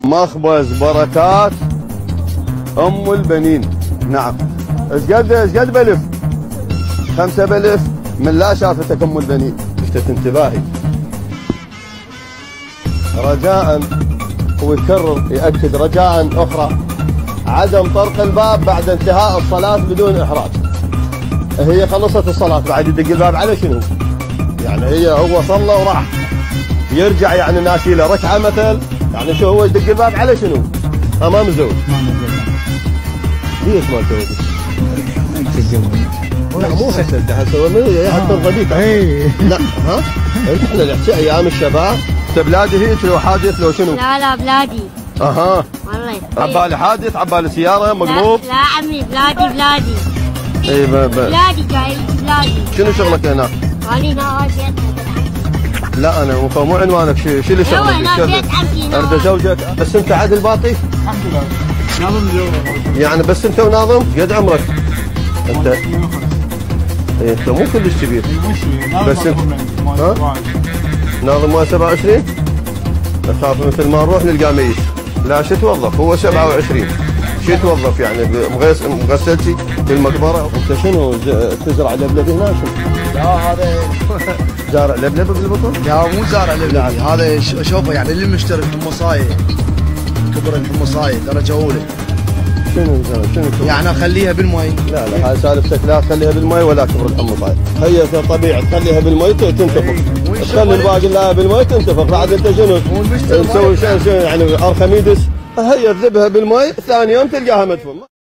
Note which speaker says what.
Speaker 1: مخبز بركات ام البنين. نعم. ايش قد بلف؟ 5 بلف من لا شافتك ام البنين. لفتت انتباهي. رجاء، ويكرر يأكد رجاء اخرى، عدم طرق الباب بعد انتهاء الصلاة بدون احراج. هي خلصت الصلاة بعد يدق الباب على شنو؟ يعني هو صلى وراح يرجع، يعني ناسي له ركعة مثل، يعني شو هو يدق الباب على شنو؟ امام الزوج. ليش ما تسوي؟ لا مو حسد، هسه حتى الضبيط. لا ها؟ احنا نحكي ايام الشباب. انت بلادي هيك لو حادث لو شنو؟
Speaker 2: لا بلادي.
Speaker 1: اها
Speaker 2: والله
Speaker 1: عبالي حادث، عبالي سيارة مقلوب.
Speaker 2: لا عمي بلادي.
Speaker 1: اي
Speaker 2: بلادي جاي بلادي.
Speaker 1: شنو شغلك هناك؟
Speaker 2: مالي هنا
Speaker 1: لا انا مو عنوانك، شو اللي شغلك؟
Speaker 2: هنا بيت عمتي.
Speaker 1: ارد زوجك بس انت عدل باطي؟
Speaker 3: الحمد لله ناظم جو.
Speaker 1: يعني بس انت وناظم؟ قد عمرك؟ انت انت مو كلش كبير. بس انت ها؟ ناظم مال 27؟ اخاف مثل ما نروح نلقى ميت. لا شو توظف؟ هو 27. شو توظف يعني مغسلتي في المقبره؟ انت شنو تزرع لبلب هنا شنو؟
Speaker 3: لا هذا
Speaker 1: زارع لبلب بالبطن؟
Speaker 3: لا مو زارع لبلب، هذا شوفه يعني اللي مشتري الحمصايه، كبر الحمصايه درجه اولى.
Speaker 1: شنو
Speaker 3: يعني اخليها بالمي؟
Speaker 1: لا هاي سالفتك، لا تخليها بالمي ولا كبر الحمصايه. هي طبيعي تخليها بالمي تنتفخ. تخلي الباقي لا بالمي تنتفخ. بعد انت شنو نسوي؟ شنو يعني ارخميدس؟ هي تذبها بالمي ثاني يوم تلقاها مدفون.